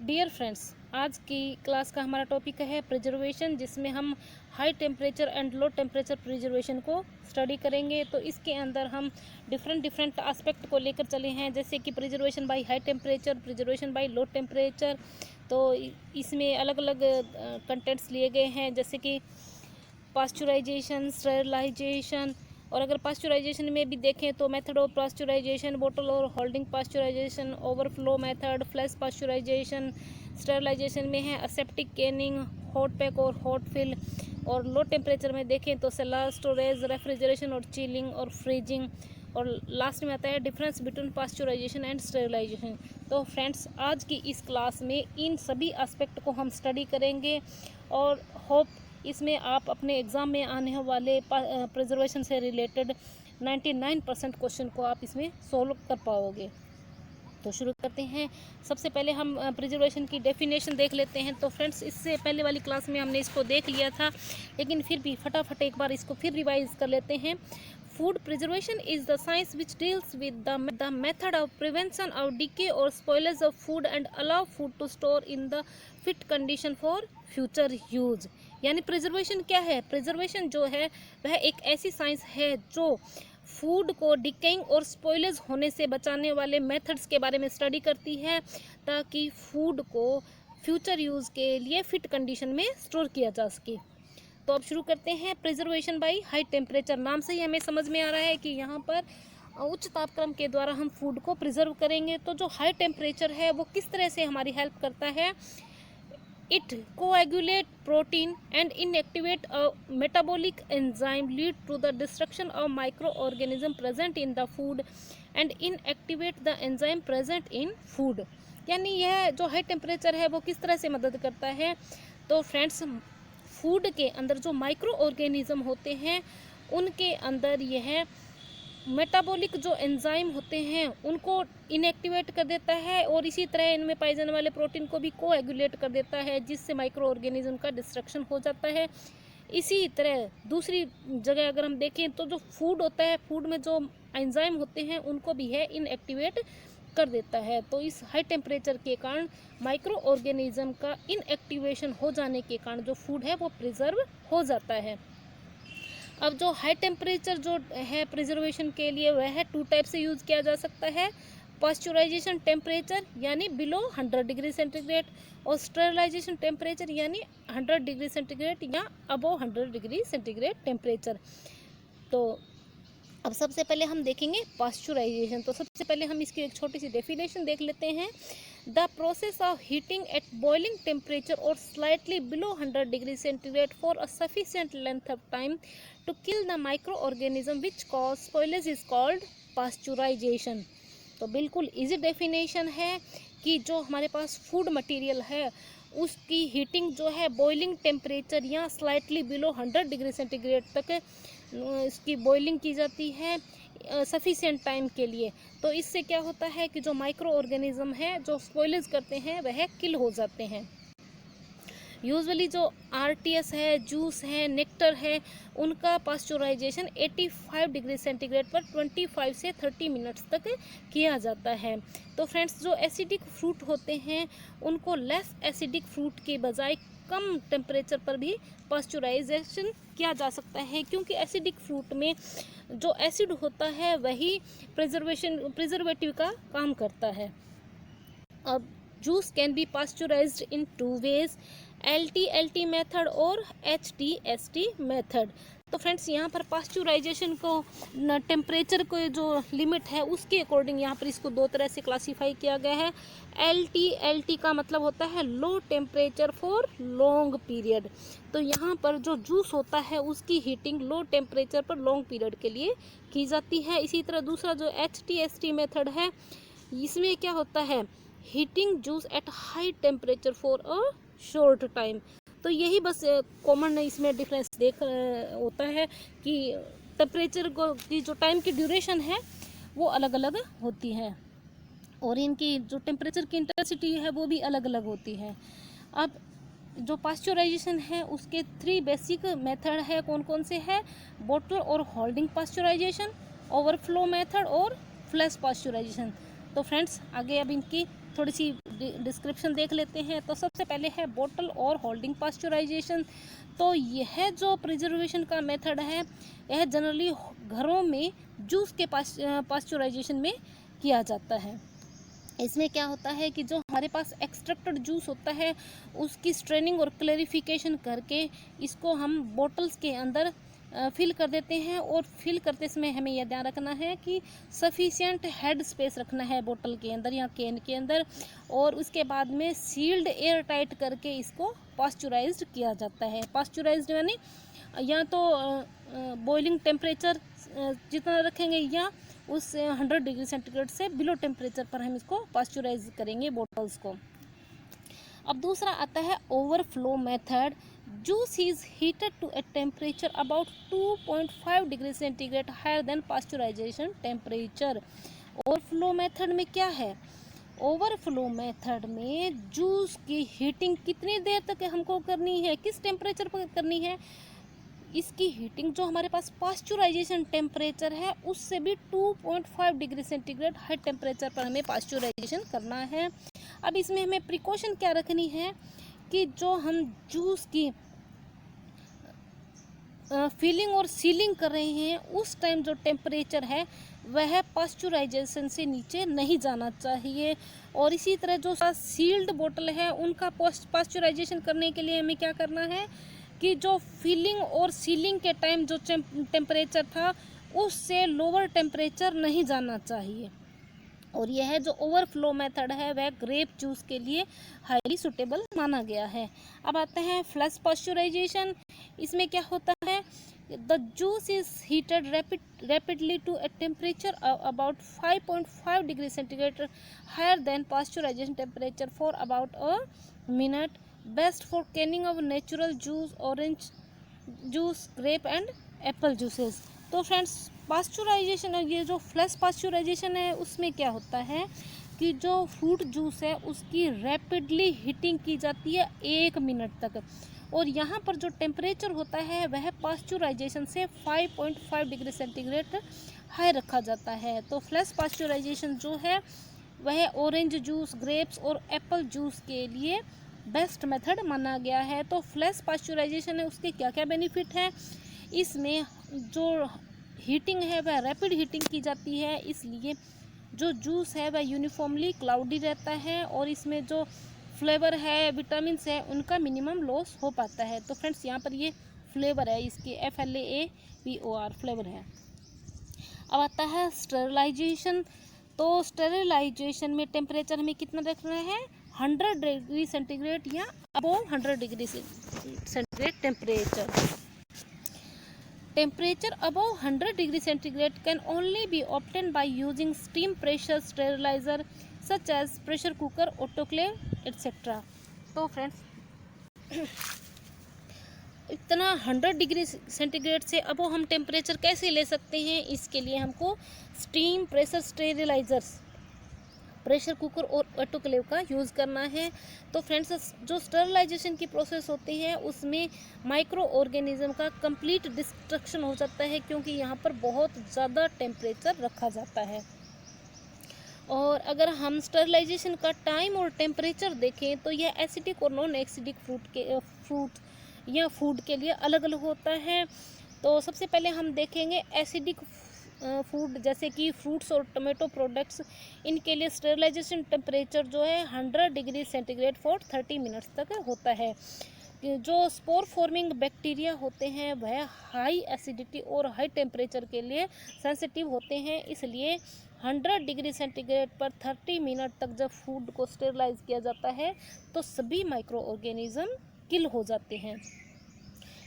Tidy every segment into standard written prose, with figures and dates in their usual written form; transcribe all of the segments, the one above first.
Dear friends, आज की class का हमारा टॉपिक है प्रिजर्वेशन, जिसमें हम high temperature and low temperature preservation को स्टडी करेंगे। तो इसके अंदर हम डिफरेंट एस्पेक्ट को लेकर चले हैं, जैसे कि preservation by high temperature, preservation by low temperature. तो इसमें अलग अलग कंटेंट्स लिए गए हैं, जैसे कि पास्चुराइजेशन, स्टेरिलाइजेशन। और अगर पास्चुराइजेशन में भी देखें तो मेथड ऑफ पास्चुराइजेशन, बोतल और holding pasteurisation, overflow method, flash pasteurisation. Sterilisation में है असेप्टिक कैनिंग, हॉट पैक और हॉट फिल। और लो टेम्परेचर में देखें तो सेलर स्टोरेज, रेफ्रिजरेशन और चिलिंग और फ्रीजिंग। और लास्ट में आता है difference between pasteurisation and sterilisation. तो फ्रेंड्स, आज की इस क्लास में इन सभी एस्पेक्ट को हम स्टडी करेंगे और होप इसमें आप अपने एग्ज़ाम में आने वाले प्रिजर्वेशन से रिलेटेड 99% क्वेश्चन को आप इसमें सोल्व कर पाओगे। तो शुरू करते हैं। सबसे पहले हम प्रिजर्वेशन की डेफिनेशन देख लेते हैं। तो फ्रेंड्स, इससे पहले वाली क्लास में हमने इसको देख लिया था, लेकिन फिर भी फटाफट एक बार इसको फिर रिवाइज कर लेते हैं। Food preservation is the science which deals with the method of prevention of decay or spoilage of food and allow food to store in the fit condition for future use। यानी preservation क्या है? Preservation जो है वह एक ऐसी science है जो फूड को डिकेइंग और स्पॉइलेज होने से बचाने वाले मेथड्स के बारे में स्टडी करती है, ताकि फूड को फ्यूचर यूज़ के लिए फिट कंडीशन में स्टोर किया जा सके। तो अब शुरू करते हैं। प्रिजर्वेशन बाय हाई टेम्परेचर, नाम से ही हमें समझ में आ रहा है कि यहाँ पर उच्च तापक्रम के द्वारा हम फूड को प्रिजर्व करेंगे। तो जो हाई टेम्परेचर है वो किस तरह से हमारी हेल्प करता है? It coagulate protein and inactivate a metabolic enzyme, lead to the destruction of micro organism present in the food and inactivate the enzyme present in food. यानी यह जो हाई टेम्परेचर है वो किस तरह से मदद करता है? तो फ्रेंड्स, फूड के अंदर जो माइक्रो ऑर्गेनिज्म होते हैं उनके अंदर यह मेटाबॉलिक जो एंजाइम होते हैं उनको इनएक्टिवेट कर देता है, और इसी तरह इनमें पाए जाने वाले प्रोटीन को भी कोएगुलेट कर देता है, जिससे माइक्रो ऑर्गेनिज्म का डिस्ट्रक्शन हो जाता है। इसी तरह दूसरी जगह अगर हम देखें तो जो फूड होता है, फूड में जो एंजाइम होते हैं उनको भी है इनएक्टिवेट कर देता है। तो इस हाई टेम्परेचर के कारण माइक्रो ऑर्गेनिज्म का इनएक्टिवेशन हो जाने के कारण जो फूड है वो प्रिजर्व हो जाता है। अब जो हाई टेम्परेचर जो है प्रिजर्वेशन के लिए, वह है 2 टाइप से यूज़ किया जा सकता है। पास्चुराइजेशन टेम्परेचर यानी बिलो 100 डिग्री सेंटीग्रेड, और स्टेरिलाइजेशन टेम्परेचर यानी 100 डिग्री सेंटीग्रेड या अबव 100 डिग्री सेंटीग्रेड टेम्परेचर। तो अब सबसे पहले हम देखेंगे पास्चुराइजेशन। तो सबसे पहले हम इसकी एक छोटी सी डेफिनेशन देख लेते हैं। The process of heating at boiling temperature और slightly below 100 degree centigrade for a sufficient length of time to kill the microorganism which cause spoilage is called pasteurization. तो बिल्कुल इजी डेफिनेशन है कि जो हमारे पास फूड मटेरियल है उसकी heating जो है बॉइलिंग टेम्परेचर या स्लाइटली बिलो 100 डिग्री सेंटीग्रेड तक इसकी बॉइलिंग की जाती है सफिशिएंट टाइम के लिए। तो इससे क्या होता है कि जो माइक्रो ऑर्गेनिज्म है जो स्पॉइलेज करते हैं वह किल हो जाते हैं। यूजुअली जो आरटीएस है, जूस है, नेक्टर है, उनका पास्चुराइजेशन 85 डिग्री सेंटीग्रेड पर 25 से 30 मिनट्स तक किया जाता है। तो फ्रेंड्स, जो एसिडिक फ्रूट होते हैं उनको लेस एसिडिक फ्रूट के बजाय कम टेम्परेचर पर भी पास्चुराइजेशन किया जा सकता है, क्योंकि एसिडिक फ्रूट में जो एसिड होता है वही प्रिजर्वेटिव का काम करता है। अब juice can be pasteurised in 2 ways, LT method और HTST मेथड। तो फ्रेंड्स, यहाँ पर पास्चुराइजेशन को टेम्परेचर को जो लिमिट है उसके अकॉर्डिंग यहाँ पर इसको 2 तरह से क्लासीफाई किया गया है। LT का मतलब होता है low temperature for long period. तो यहाँ पर जो जूस होता है उसकी हीटिंग लो टेम्परेचर पर लॉन्ग पीरियड के लिए की जाती है। इसी तरह दूसरा जो HTST मेथड है, इसमें क्या होता है, heating juice at high temperature for a short time. तो यही बस कॉमन इसमें डिफरेंस होता है कि टेम्परेचर को की जो टाइम की ड्यूरेशन है वो अलग अलग होती है, और इनकी जो टेम्परेचर की इंटेंसिटी है वो भी अलग अलग होती है। अब जो पास्चुराइजेशन है उसके 3 बेसिक मेथड है। कौन कौन से है? बोतल और होल्डिंग पास्चुराइजेशन, ओवरफ्लो मेथड और फ्लैश पास्चुराइजेशन। तो फ्रेंड्स, आगे अब इनकी थोड़ी सी डिस्क्रिप्शन देख लेते हैं। तो सबसे पहले है बोतल और होल्डिंग पास्चराइजेशन। तो यह जो प्रिजर्वेशन का मेथड है, यह जनरली घरों में जूस के पास्चराइजेशन में किया जाता है। इसमें क्या होता है कि जो हमारे पास एक्सट्रैक्टेड जूस होता है उसकी स्ट्रेनिंग और क्लैरिफिकेशन करके इसको हम बोतल्स के अंदर फिल कर देते हैं। और फिल करते समय हमें यह ध्यान रखना है कि सफिशिएंट हेड स्पेस रखना है बोतल के अंदर या कैन के अंदर, और उसके बाद में सील्ड एयर टाइट करके इसको पास्चराइज्ड किया जाता है। पास्चराइज्ड यानी या तो बॉइलिंग टेम्परेचर जितना रखेंगे या उस 100 डिग्री सेंटीग्रेड से बिलो टेम्परेचर पर हम इसको पास्चराइज करेंगे बोतल्स को। अब दूसरा आता है overflow method. Juice is heated to a temperature about 2.5 degree centigrade higher than pasteurisation temperature. Overflow method में क्या है? ओवरफ्लो मेथड में जूस की हीटिंग कितनी देर तक हमको करनी है, किस टेम्परेचर पर करनी है? इसकी हीटिंग जो हमारे पास पास्चराइजेशन टेम्परेचर है उससे भी 2.5 डिग्री सेंटीग्रेड हाई टेम्परेचर पर हमें पास्चराइजेशन करना है। अब इसमें हमें प्रिकॉशन क्या रखनी है कि जो हम जूस की फिलिंग और सीलिंग कर रहे हैं उस टाइम जो टेम्परेचर है वह पास्चराइजेशन से नीचे नहीं जाना चाहिए। और इसी तरह जो सील्ड बोतल है उनका पास्चराइजेशन करने के लिए हमें क्या करना है कि जो फिलिंग और सीलिंग के टाइम जो टेम्परेचर था उससे लोअर टेम्परेचर नहीं जाना चाहिए। और यह जो ओवरफ्लो मेथड है वह ग्रेप जूस के लिए हाईली सुटेबल माना गया है। अब आते हैं फ्लैश पास्चराइजेशन। इसमें क्या होता है? The juice is heated rapidly to a temperature about 5.5 degree centigrade higher than pasteurization temperature for about a minute. Best for canning of natural juice, orange juice, grape and apple juices। तो friends pasteurisation, ये जो flash pasteurisation है उसमें क्या होता है कि जो फ्रूट जूस है उसकी रैपिडली हीटिंग की जाती है 1 मिनट तक, और यहाँ पर जो टेम्परेचर होता है वह पास्चराइजेशन से 5.5 डिग्री सेंटीग्रेड हाई रखा जाता है। तो फ्लैश पास्चराइजेशन जो है वह ऑरेंज जूस, ग्रेप्स और एप्पल जूस के लिए बेस्ट मेथड माना गया है। तो फ्लैश पास्चराइजेशन है उसके क्या क्या बेनिफिट है? इसमें जो हीटिंग है वह रैपिड हीटिंग की जाती है, इसलिए जो जूस है वह यूनिफॉर्मली क्लाउडी रहता है, और इसमें जो फ्लेवर है, विटामिन्स है, उनका मिनिमम लॉस हो पाता है। तो फ्रेंड्स यहाँ पर ये फ्लेवर है, इसके FLAVOR फ्लेवर है। अब आता है स्टेरिलाइजेशन। तो स्टेरिलाइजेशन में टेम्परेचर हमें कितना रखना है? 100 डिग्री सेंटीग्रेड या above 100 degree centigrade temperature. Temperature above 100 degree centigrade can only be obtained by using steam pressure sterilizer such as pressure cooker, autoclave, etc. तो फ्रेंड्स इतना 100 डिग्री सेंटीग्रेड से अब हम टेम्परेचर कैसे ले सकते हैं? इसके लिए हमको स्टीम प्रेशर स्टेरिलाइजर्स, प्रेशर कुकर और ऑटोक्लेव का यूज़ करना है। तो फ्रेंड्स जो स्टरलाइजेशन की प्रोसेस होती है उसमें माइक्रो ऑर्गेनिज्म का कंप्लीट डिस्ट्रक्शन हो जाता है, क्योंकि यहाँ पर बहुत ज़्यादा टेम्परेचर रखा जाता है। और अगर हम स्टरलाइजेशन का टाइम और टेम्परेचर देखें तो यह एसिडिक और नॉन एसिडिक फ्रूट या फूड के लिए अलग अलग होता है। तो सबसे पहले हम देखेंगे एसिडिक फूड, जैसे कि फ्रूट्स और टोमेटो प्रोडक्ट्स, इनके लिए स्टेरिलाइजेशन टेम्परेचर जो है 100 डिग्री सेंटीग्रेड फॉर 30 मिनट्स तक होता है। जो स्पोर फॉर्मिंग बैक्टीरिया होते हैं वह हाई एसिडिटी और हाई टेम्परेचर के लिए सेंसिटिव होते हैं, इसलिए 100 डिग्री सेंटीग्रेड पर 30 मिनट तक जब फूड को स्टेरिलाइज किया जाता है तो सभी माइक्रो ऑर्गेनिज्म किल हो जाते हैं।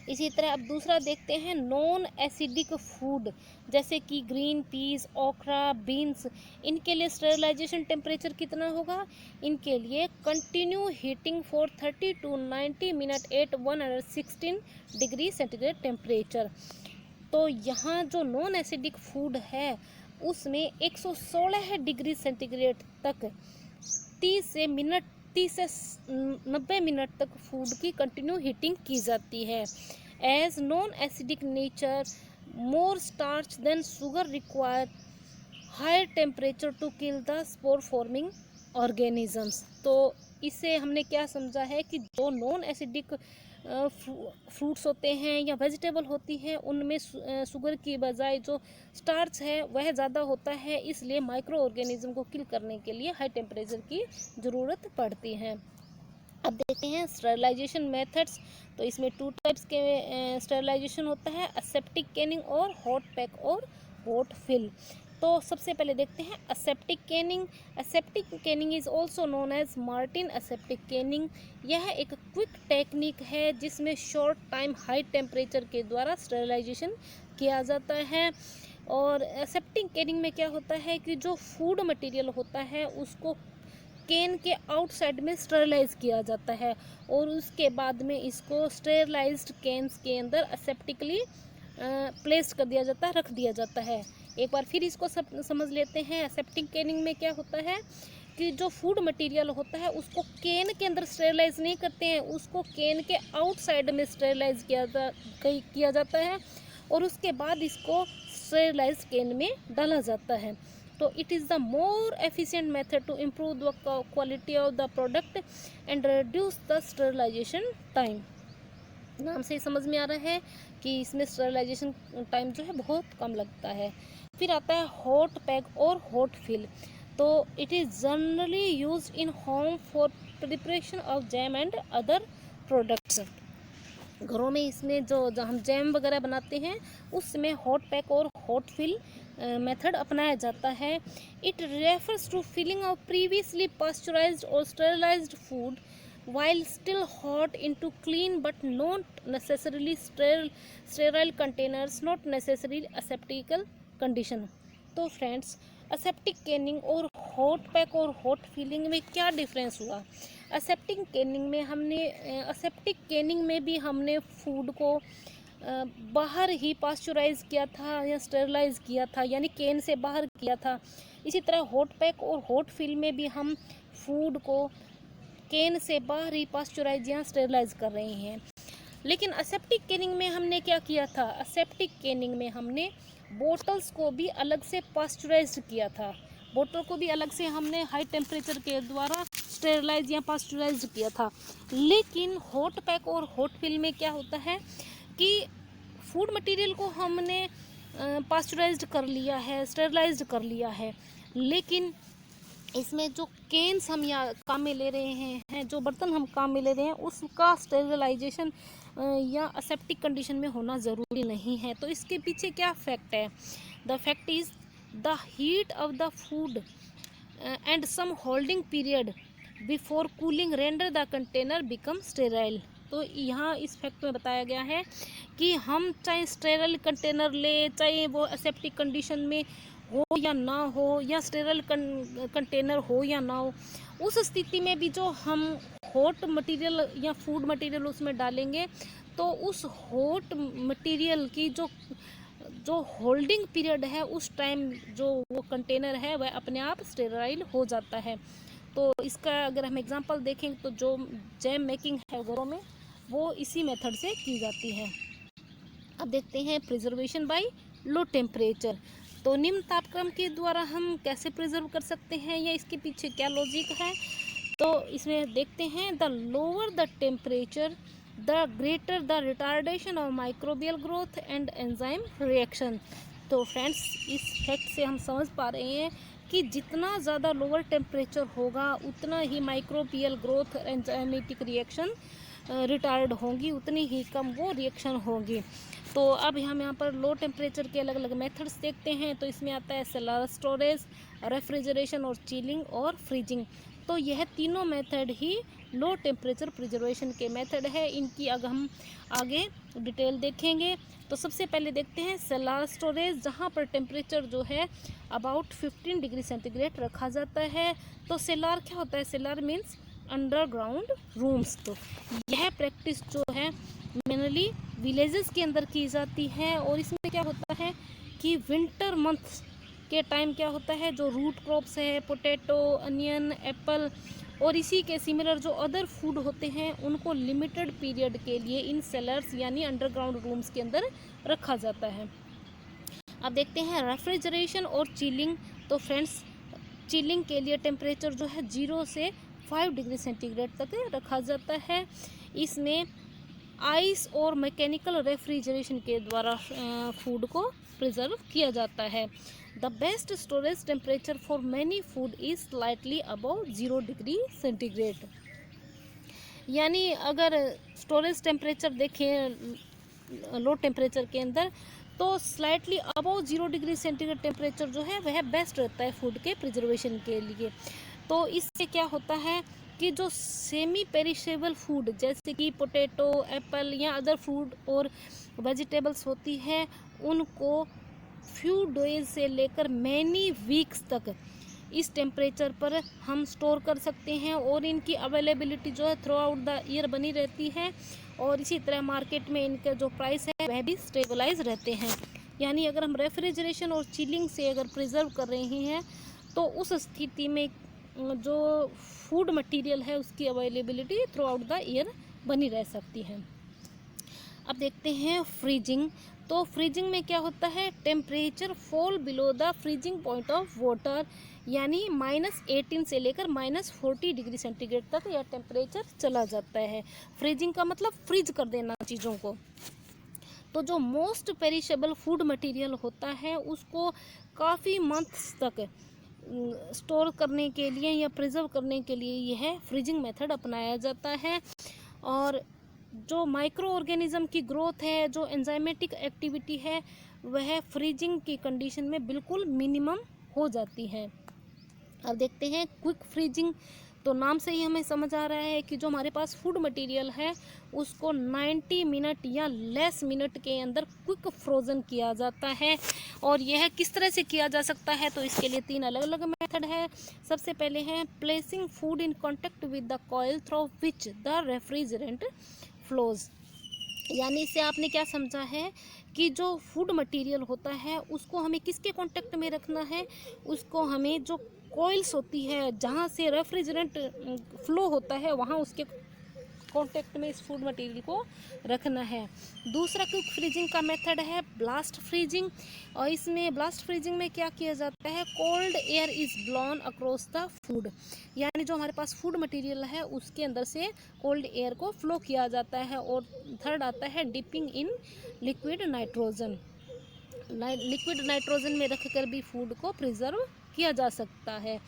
इसी तरह अब दूसरा देखते हैं नॉन एसिडिक फूड, जैसे कि ग्रीन पीस, ओकरा, बीन्स, इनके लिए स्टेरिलाइजेशन टेम्परेचर कितना होगा? इनके लिए continue heating for 30 to 90 minute at 116 degree centigrade temperature. तो यहाँ जो नॉन एसिडिक फूड है उसमें 116 डिग्री सेंटीग्रेड तक 30 से 90 मिनट तक फूड की कंटिन्यू हीटिंग की जाती है। As non acidic nature, more starch than sugar require higher temperature to kill the spore forming organisms. तो इससे हमने क्या समझा है कि जो नॉन एसिडिक फ्रूट्स होते हैं या वेजिटेबल होती है उनमें शुगर की बजाय जो स्टार्च है वह ज़्यादा होता है, इसलिए माइक्रो ऑर्गेनिज्म को किल करने के लिए हाई टेम्परेचर की ज़रूरत पड़ती है। अब देखते हैं स्टरलाइजेशन मेथड्स। तो इसमें 2 टाइप्स के स्टरलाइजेशन होता है, असेप्टिक कैनिंग और हॉट पैक और हॉट फिल। तो सबसे पहले देखते हैं aseptic canning. Aseptic canning is also known as Martin aseptic canning. यह एक क्विक टेक्निक है जिसमें शॉर्ट टाइम हाई टेम्परेचर के द्वारा स्टरलाइजेशन किया जाता है। और असेप्टिक कैनिंग में क्या होता है कि जो फूड मटेरियल होता है उसको कैन के आउटसाइड में स्टरलाइज किया जाता है और उसके बाद में इसको स्टेरलाइज्ड कैन्स के अंदर असेप्टिकली प्लेस कर दिया जाता है, रख दिया जाता है। एक बार फिर इसको समझ लेते हैं। असेप्टिक कैनिंग में क्या होता है कि जो फूड मटेरियल होता है उसको कैन के अंदर स्टेरलाइज नहीं करते हैं, उसको कैन के आउटसाइड में स्टेरलाइज किया जाता है और उसके बाद इसको स्टेरलाइज कैन में डाला जाता है। तो it is the more efficient method to improve the quality of the product and reduce the sterilisation time. नाम से ही समझ में आ रहा है कि इसमें स्टरलाइजेशन टाइम जो है बहुत कम लगता है। फिर आता है हॉट पैक और हॉट फिल। तो it is generally used in home for preparation of jam and other products. घरों में इसमें जो हम जैम वगैरह बनाते हैं उसमें हॉट पैक और हॉट फिल मेथड अपनाया जाता है। It refers to filling of previously pasteurized और sterilized food while still hot into clean but not necessarily sterile containers, not necessarily aseptical condition। तो फ्रेंड्स, असेप्टिक कैनिंग और hot pack और hot filling में क्या difference हुआ? Aseptic Canning में भी हमने फूड को बाहर ही पास्चराइज किया था या स्टेरलाइज किया था, यानी कैन से बाहर किया था। इसी तरह हॉट पैक और हॉट फिल में भी हम फूड को कैन से बाहर ही पास्चराइज या स्टेरलाइज कर रहे हैं। लेकिन असेप्टिक कैनिंग में हमने क्या किया था? असेप्टिक कैनिंग में हमने बोटल्स को भी अलग से पास्चराइज किया था। बोतल को भी अलग से हमने हाई टेम्परेचर के द्वारा स्टेरलाइज या पास्चराइज किया था। लेकिन हॉट पैक और हॉट फिल में क्या होता है कि फूड मटेरियल को हमने पास्चराइज्ड कर लिया है, स्टेरलाइज्ड कर लिया है, लेकिन इसमें जो कैन्स हम या काम में ले रहे हैं, जो बर्तन हम काम में ले रहे हैं, उसका स्टेरिलाइजेशन या असेप्टिक कंडीशन में होना ज़रूरी नहीं है। तो इसके पीछे क्या फैक्ट है? The fact is the heat of the food and some holding period before cooling render the container become sterile. तो यहाँ इस फैक्ट में बताया गया है कि हम चाहे स्टेराइल कंटेनर ले, चाहे वो असेप्टिक कंडीशन में हो या ना हो, या स्टेरल कंटेनर हो या ना हो, उस स्थिति में भी जो हम हॉट मटेरियल या फूड मटेरियल उसमें डालेंगे तो उस हॉट मटेरियल की जो होल्डिंग पीरियड है उस टाइम जो वो कंटेनर है वह अपने आप स्टेराइल हो जाता है। तो इसका अगर हम एग्जांपल देखें तो जो जैम मेकिंग है घरों में वो इसी मेथड से की जाती है। अब देखते हैं प्रिजर्वेशन बाय लो टेम्परेचर। तो निम्न तापक्रम के द्वारा हम कैसे प्रिजर्व कर सकते हैं या इसके पीछे क्या लॉजिक है? तो इसमें देखते हैं, the lower the temperature the greater the retardation of microbial growth and enzyme reaction. तो फ्रेंड्स, इस फैक्ट से हम समझ पा रहे हैं कि जितना ज़्यादा लोअर टेम्परेचर होगा उतना ही microbial growth enzymatic reaction retard होंगी, उतनी ही कम वो रिएक्शन होगी। तो अब हम यहाँ पर लो टेम्परेचर के अलग अलग मेथड्स देखते हैं। तो इसमें आता है सेलर स्टोरेज, रेफ्रिजरेशन और चिलिंग और फ्रीजिंग। तो यह तीनों मेथड ही लो टेम्परेचर प्रिजर्वेशन के मेथड है। इनकी अगर हम आगे डिटेल देखेंगे तो सबसे पहले देखते हैं सेलर स्टोरेज, जहाँ पर टेम्परेचर जो है अबाउट 15 डिग्री सेंटीग्रेड रखा जाता है। तो सेलर क्या होता है? Seller means underground rooms. तो यह प्रैक्टिस जो है मेनली विलेजेस के अंदर की जाती है और इसमें क्या होता है कि विंटर मंथ्स के टाइम क्या होता है, जो रूट क्रॉप्स है, पोटैटो, अनियन, एप्पल और इसी के सिमिलर जो अदर फूड होते हैं उनको लिमिटेड पीरियड के लिए इन सेलर्स यानी अंडरग्राउंड रूम्स के अंदर रखा जाता है। अब देखते हैं रेफ्रिजरेशन और चिलिंग। तो फ्रेंड्स, चिलिंग के लिए टेम्परेचर जो है 0 से 5 डिग्री सेंटीग्रेड तक रखा जाता है। इसमें आइस और मैकेनिकल रेफ्रिजरेशन के द्वारा फूड को प्रिजर्व किया जाता है। The best storage temperature for many food is slightly above 0 degree centigrade. यानी अगर स्टोरेज टेम्परेचर देखें लो टेम्परेचर के अंदर, तो slightly above 0 degree centigrade temperature जो है वह बेस्ट रहता है फूड के प्रिजर्वेशन के लिए। तो इससे क्या होता है कि जो सेमी पेरिशेबल फूड जैसे कि पोटैटो, एप्पल या अदर फूड और वेजिटेबल्स होती है, उनको फ्यू डेज से लेकर मैनी वीक्स तक इस टेम्परेचर पर हम स्टोर कर सकते हैं और इनकी अवेलेबिलिटी जो है थ्रू आउट द ईयर बनी रहती है। और इसी तरह मार्केट में इनका जो प्राइस है वह भी स्टेबलाइज रहते हैं। यानी अगर हम रेफ्रिजरेशन और चिलिंग से अगर प्रिजर्व कर रहे हैं तो उस स्थिति में जो फूड मटेरियल है उसकी availability through out the year बनी रह सकती है। अब देखते हैं फ्रीजिंग। तो फ्रीजिंग में क्या होता है, temperature fall below the freezing point of water, यानी -18 से लेकर -40 डिग्री सेंटीग्रेड तक यह टेम्परेचर चला जाता है। फ्रीजिंग का मतलब फ्रीज कर देना चीज़ों को। तो जो मोस्ट पेरिशेबल फूड मटेरियल होता है उसको काफ़ी मंथ्स तक स्टोर करने के लिए या प्रिजर्व करने के लिए यह फ्रीजिंग मेथड अपनाया जाता है। और जो माइक्रो ऑर्गेनिज्म की ग्रोथ है, जो एंजाइमेटिक एक्टिविटी है, वह फ्रीजिंग की कंडीशन में बिल्कुल मिनिमम हो जाती है। अब देखते हैं क्विक फ्रीजिंग। तो नाम से ही हमें समझ आ रहा है कि जो हमारे पास फूड मटेरियल है उसको 90 मिनट या लेस मिनट के अंदर क्विक फ्रोज़न किया जाता है। और यह किस तरह से किया जा सकता है, तो इसके लिए 3 अलग अलग मेथड है। सबसे पहले है placing food in contact with the coil through which the refrigerant flows. यानी इससे आपने क्या समझा है कि जो फूड मटेरियल होता है उसको हमें किसके कांटेक्ट में रखना है, उसको हमें जो कॉइल्स होती है जहाँ से रेफ्रिजरेंट फ्लो होता है वहाँ उसके कांटेक्ट में इस फूड मटेरियल को रखना है। दूसरा क्विक फ्रीजिंग का मेथड है ब्लास्ट फ्रीजिंग। और इसमें ब्लास्ट फ्रीजिंग में क्या किया जाता है, cold air is blown across the food, यानी जो हमारे पास फूड मटेरियल है उसके अंदर से कोल्ड एयर को फ्लो किया जाता है। और थर्ड आता है dipping in liquid nitrogen. Liquid nitrogen में रखकर भी फूड को प्रिजर्व किया जा सकता है।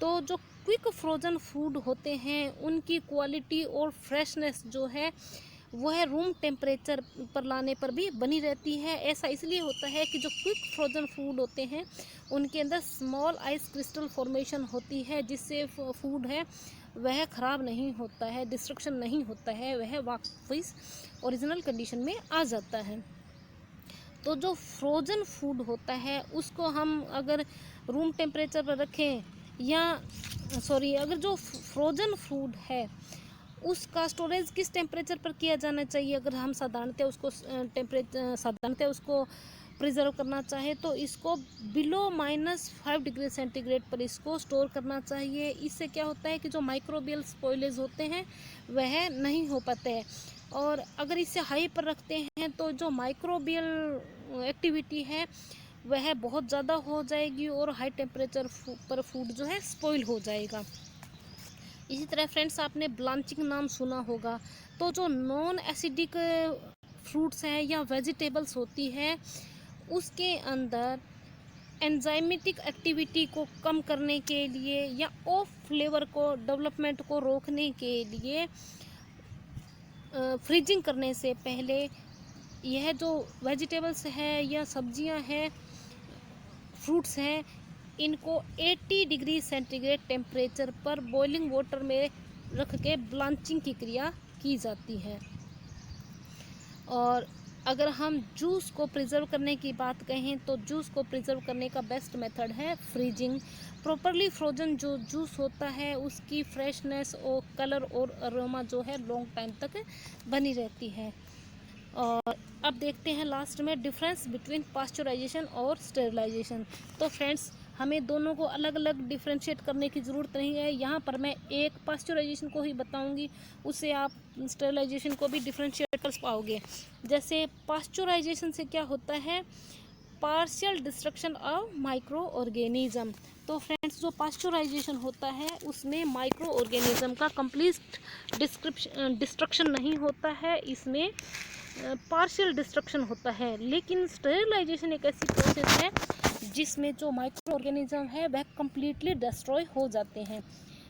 तो जो क्विक फ्रोज़न फूड होते हैं उनकी क्वालिटी और फ्रेशनेस जो है वह रूम टेम्परेचर पर लाने पर भी बनी रहती है। ऐसा इसलिए होता है कि जो क्विक फ्रोज़न फूड होते हैं उनके अंदर स्मॉल आइस क्रिस्टल फॉर्मेशन होती है, जिससे फूड है वह ख़राब नहीं होता है, डिस्ट्रक्शन नहीं होता है, वह वापस ओरिजिनल कंडीशन में आ जाता है। तो जो फ्रोज़न फूड होता है उसको हम अगर रूम टेम्परेचर पर रखें या अगर जो फ्रोज़न फूड है उसका स्टोरेज किस टेम्परेचर पर किया जाना चाहिए, अगर हम साधारणतः उसको प्रिजर्व करना चाहे तो इसको बिलो -5 डिग्री सेंटीग्रेड पर इसको स्टोर करना चाहिए। इससे क्या होता है कि जो माइक्रोबियल स्पॉइलेज होते हैं वह नहीं हो पाते हैं। और अगर इसे हाई पर रखते हैं तो जो माइक्रोबियल एक्टिविटी है वह बहुत ज़्यादा हो जाएगी और हाई टेम्परेचर पर फूड जो है स्पॉइल हो जाएगा। इसी तरह फ्रेंड्स आपने ब्लांचिंग नाम सुना होगा। तो जो नॉन एसिडिक फ्रूट्स हैं या वेजिटेबल्स होती है उसके अंदर एंजाइमेटिक एक्टिविटी को कम करने के लिए या ऑफ फ्लेवर को डेवलपमेंट को रोकने के लिए फ्रीजिंग करने से पहले यह जो वेजिटेबल्स है या सब्जियां हैं, फ्रूट्स हैं, इनको 80 डिग्री सेंटीग्रेड टेम्परेचर पर बॉइलिंग वाटर में रख के ब्लांचिंग की क्रिया की जाती है। और अगर हम जूस को प्रिजर्व करने की बात कहें तो जूस को प्रिजर्व करने का बेस्ट मेथड है फ्रीजिंग। प्रॉपरली फ्रोजन जो जूस होता है उसकी फ्रेशनेस और कलर और अरोमा जो है लॉन्ग टाइम तक बनी रहती है। और अब देखते हैं लास्ट में डिफरेंस बिटवीन पास्चराइजेशन और स्टेरिलाइजेशन। तो फ्रेंड्स हमें दोनों को अलग अलग डिफ्रेंशिएट करने की ज़रूरत नहीं है। यहाँ पर मैं एक पास्चराइजेशन को ही बताऊँगी, उससे आप स्टेरिलाइजेशन को भी डिफ्रेंशिएट कर पाओगे। जैसे पास्चराइजेशन से क्या होता है, partial destruction of micro organism. तो फ्रेंड्स जो पास्चराइजेशन होता है उसमें माइक्रो ऑर्गेनिज्म का कंप्लीट डिस्ट्रक्शन नहीं होता है, इसमें पार्शियल डिस्ट्रक्शन होता है। लेकिन स्टेरिलाइजेशन एक ऐसी प्रोसेस है जिसमें जो माइक्रो ऑर्गेनिज्म है वह कम्प्लीटली डिस्ट्रॉय हो जाते हैं।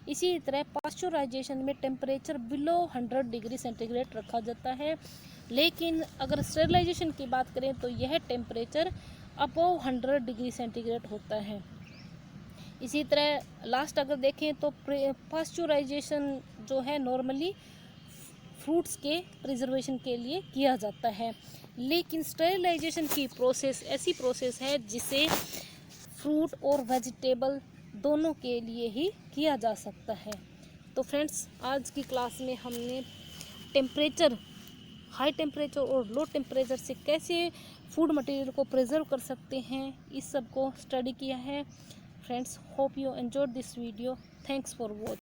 इसी तरह पास्चराइजेशन में टेम्परेचर बिलो 100 डिग्री सेंटीग्रेड रखा जाता है, लेकिन अगर स्टेरिलाइजेशन की बात करें तो यह टेम्परेचर अबव 100 डिग्री सेंटीग्रेड होता है। इसी तरह लास्ट अगर देखें तो पास्चराइजेशन जो है नॉर्मली फ्रूट्स के प्रिजर्वेशन के लिए किया जाता है, लेकिन स्टेरिलाइजेशन की प्रोसेस ऐसी प्रोसेस है जिसे फ्रूट और वेजिटेबल दोनों के लिए ही किया जा सकता है। तो फ्रेंड्स, आज की क्लास में हमने टेम्परेचर, हाई टेम्परेचर और लो टेम्परेचर से कैसे फूड मटेरियल को प्रिजर्व कर सकते हैं, इस सब को स्टडी किया है। Friends, hope you enjoyed this video. Thanks for watching.